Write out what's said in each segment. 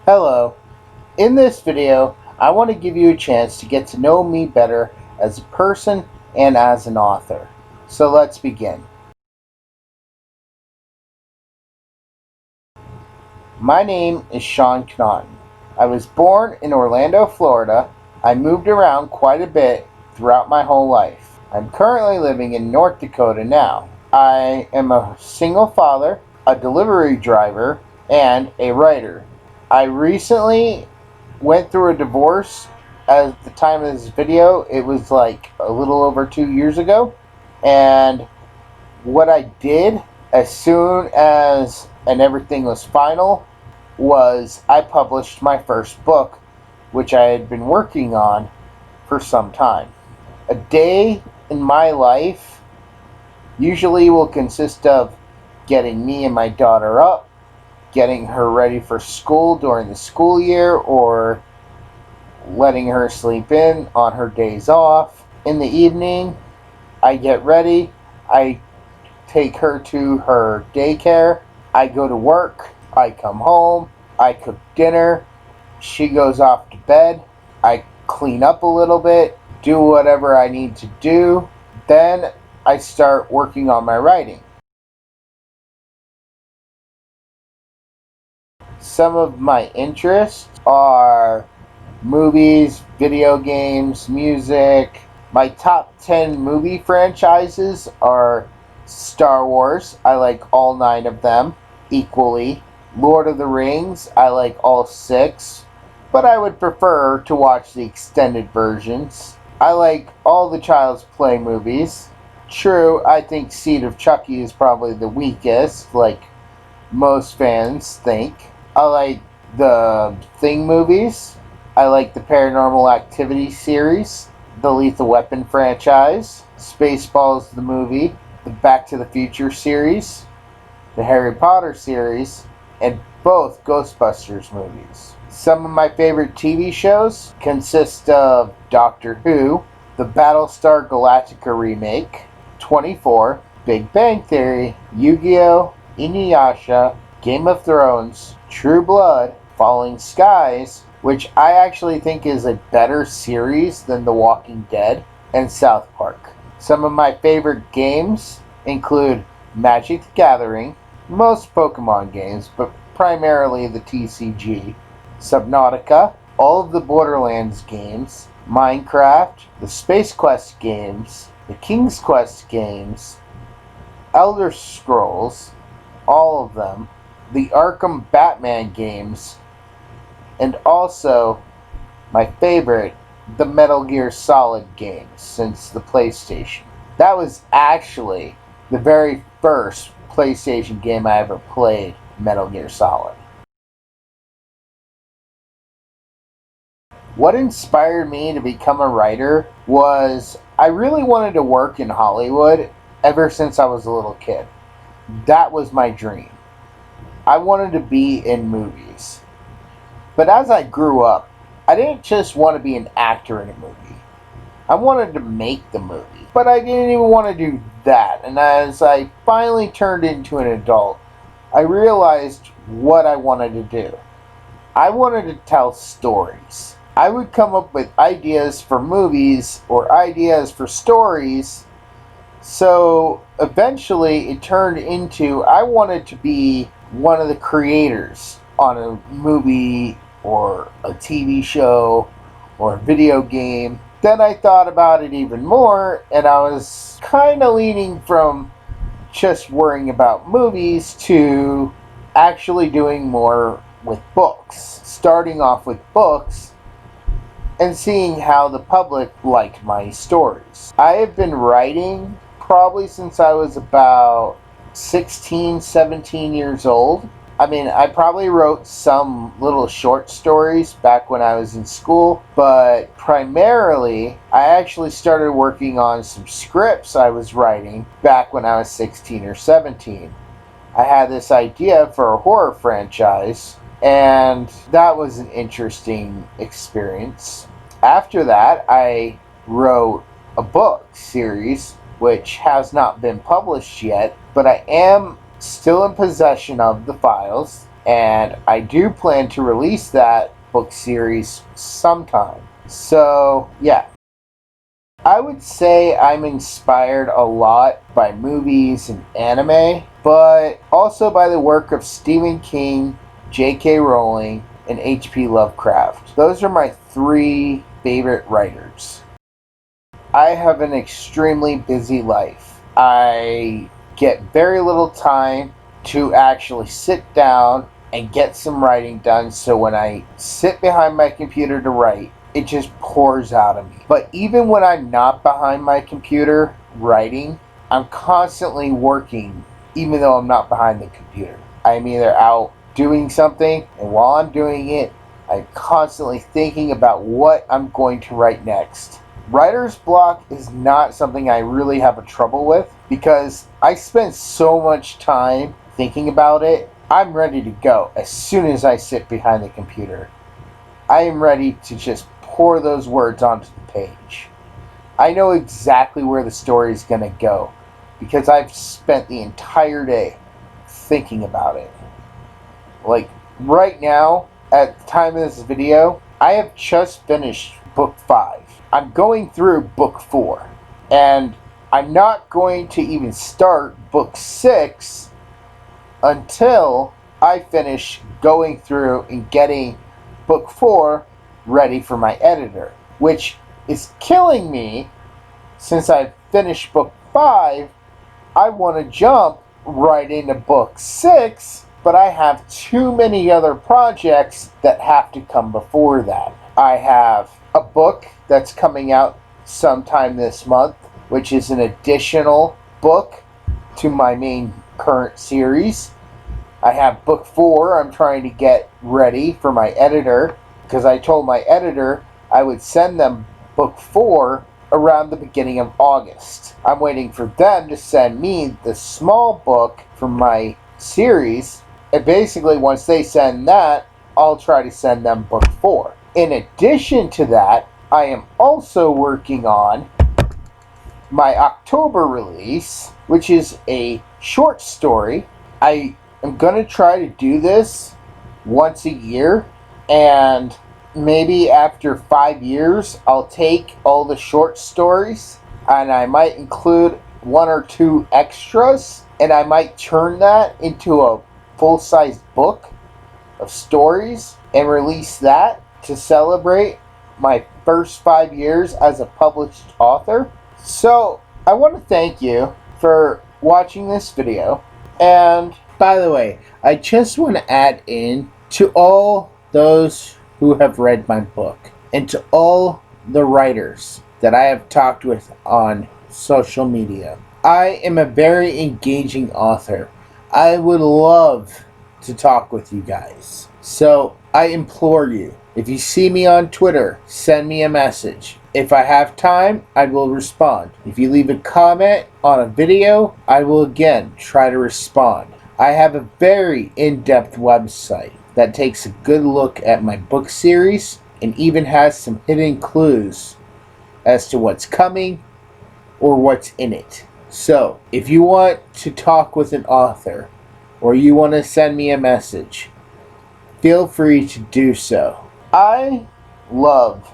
Hello. In this video, I want to give you a chance to get to know me better as a person and as an author. So let's begin. My name is Shaun Connaughton. I was born in Orlando, Florida. I moved around quite a bit throughout my whole life. I'm currently living in North Dakota now. I am a single father, a delivery driver, and a writer. I recently went through a divorce. At the time of this video, it was like a little over 2 years ago. And what I did as soon as and everything was final was I published my first book, which I had been working on for some time. A day in my life usually will consist of getting me and my daughter up, getting her ready for school during the school year, or letting her sleep in on her days off. In the evening, I get ready. I take her to her daycare. I go to work. I come home. I cook dinner. She goes off to bed. I clean up a little bit, do whatever I need to do. Then I start working on my writing. Some of my interests are movies, video games, music. My top 10 movie franchises are Star Wars. I like all 9 of them equally. Lord of the Rings. I like all 6, but I would prefer to watch the extended versions. I like all the Child's Play movies. True, I think Seed of Chucky is probably the weakest, like most fans think. I like the Thing movies. I like the Paranormal Activity series, the Lethal Weapon franchise, Spaceballs the movie, the Back to the Future series, the Harry Potter series, and both Ghostbusters movies. Some of my favorite TV shows consist of Doctor Who, the Battlestar Galactica remake, 24, Big Bang Theory, Yu-Gi-Oh!, Inuyasha, Game of Thrones, True Blood, Falling Skies, which I actually think is a better series than The Walking Dead, and South Park. Some of my favorite games include Magic the Gathering, most Pokemon games, but primarily the TCG, Subnautica, all of the Borderlands games, Minecraft, the Space Quest games, the King's Quest games, Elder Scrolls, all of them, the Arkham Batman games, and also my favorite, the Metal Gear Solid games since the PlayStation. That was actually the very first PlayStation game I ever played, Metal Gear Solid. What inspired me to become a writer was I really wanted to work in Hollywood ever since I was a little kid. That was my dream. I wanted to be in movies. But as I grew up, I didn't just want to be an actor in a movie. I wanted to make the movie. But I didn't even want to do that. And as I finally turned into an adult, I realized what I wanted to do. I wanted to tell stories. I would come up with ideas for movies or ideas for stories. So eventually it turned into I wanted to be one of the creators on a movie or a TV show or a video game. Then I thought about it even more, and I was kind of leaning from just worrying about movies to actually doing more with books. Starting off with books and seeing how the public liked my stories. I have been writing probably since I was about 16, 17 years old. I mean, I probably wrote some little short stories back when I was in school, but primarily I actually started working on some scripts I was writing back when I was 16 or 17. I had this idea for a horror franchise, and that was an interesting experience. After that, I wrote a book series which has not been published yet, but I am still in possession of the files. And I do plan to release that book series sometime. So, yeah. I would say I'm inspired a lot by movies and anime, but also by the work of Stephen King, J.K. Rowling, and H.P. Lovecraft. Those are my three favorite writers. I have an extremely busy life. I get very little time to actually sit down and get some writing done, so when I sit behind my computer to write, it just pours out of me. But even when I'm not behind my computer writing, I'm constantly working, even though I'm not behind the computer. I'm either out doing something, and while I'm doing it, I'm constantly thinking about what I'm going to write next. Writer's block is not something I really have a trouble with because I spend so much time thinking about it. I'm ready to go as soon as I sit behind the computer. I am ready to just pour those words onto the page. I know exactly where the story is going to go because I've spent the entire day thinking about it. Like right now, at the time of this video, I have just finished book 5. I'm going through book 4. And I'm not going to even start book 6 until I finish going through and getting book 4 ready for my editor, which is killing me since I've finished book 5. I want to jump right into book 6, but I have too many other projects that have to come before that. I have a book that's coming out sometime this month, which is an additional book to my main current series. I have book 4 I'm trying to get ready for my editor because I told my editor I would send them book 4 around the beginning of August. I'm waiting for them to send me the small book from my series, and basically once they send that, I'll try to send them book 4. In addition to that, I am also working on my October release, which is a short story. I am going to try to do this once a year, and maybe after 5 years, I'll take all the short stories and I might include 1 or 2 extras, and I might turn that into a full-size book of stories and release that to celebrate my first 5 years as a published author. So I want to thank you for watching this video. And by the way, I just want to add in to all those who have read my book and to all the writers that I have talked with on social media. I am a very engaging author. I would love to talk with you guys. So I implore you, if you see me on Twitter, send me a message. If I have time, I will respond. If you leave a comment on a video, I will again try to respond. I have a very in-depth website that takes a good look at my book series and even has some hidden clues as to what's coming or what's in it. So, if you want to talk with an author or you want to send me a message, feel free to do so. I love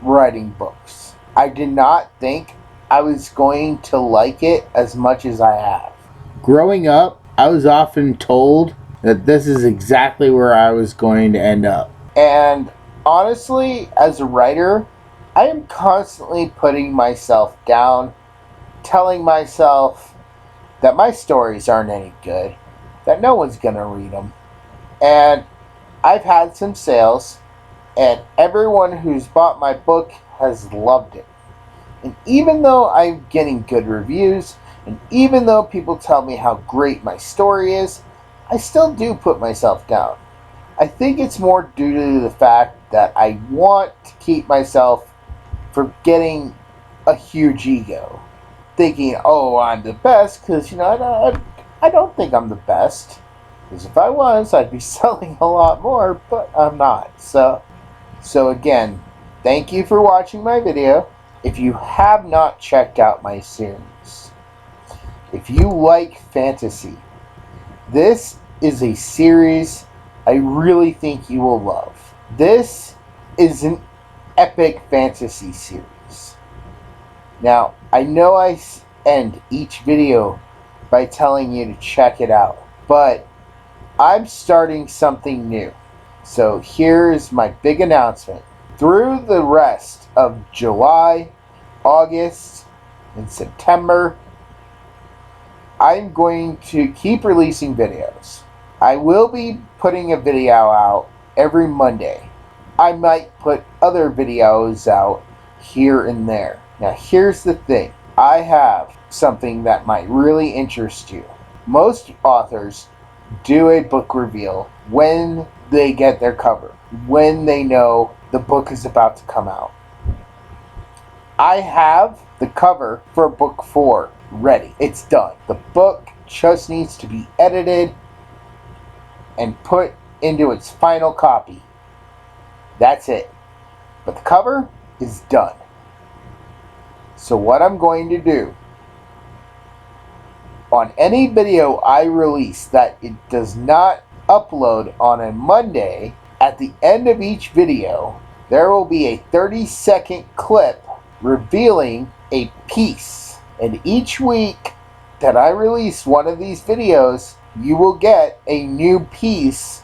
writing books. I did not think I was going to like it as much as I have. Growing up, I was often told that this is exactly where I was going to end up. And honestly, as a writer, I am constantly putting myself down, telling myself that my stories aren't any good, that no one's going to read them. And I've had some sales, and everyone who's bought my book has loved it. And even though I'm getting good reviews, and even though people tell me how great my story is, I still do put myself down. I think it's more due to the fact that I want to keep myself from getting a huge ego. Thinking, oh, I'm the best, because, I don't think I'm the best. Because if I was, I'd be selling a lot more, but I'm not. So again, thank you for watching my video. If you have not checked out my series, if you like fantasy, this is a series I really think you will love. This is an epic fantasy series. Now, I know I end each video by telling you to check it out, but I'm starting something new. So here's my big announcement. Through the rest of July, August, and September, I'm going to keep releasing videos. I will be putting a video out every Monday. I might put other videos out here and there. Now here's the thing. I have something that might really interest you. Most authors do a book reveal when they get their cover, when they know the book is about to come out. I have the cover for book 4 ready. It's done. The book just needs to be edited and put into its final copy. That's it. But the cover is done. So what I'm going to do, on any video I release that it does not upload on a Monday, at the end of each video, there will be a 30-second clip revealing a piece. And each week that I release one of these videos, you will get a new piece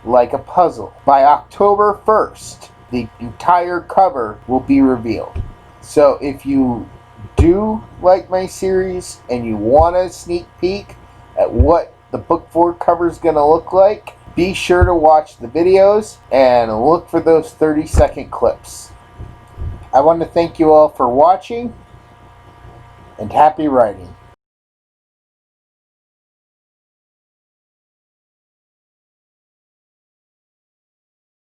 like a puzzle. By October 1st, the entire cover will be revealed. So if you do like my series and you want a sneak peek at what the book 4 cover is going to look like, be sure to watch the videos and look for those 30-second clips. I want to thank you all for watching, and happy writing.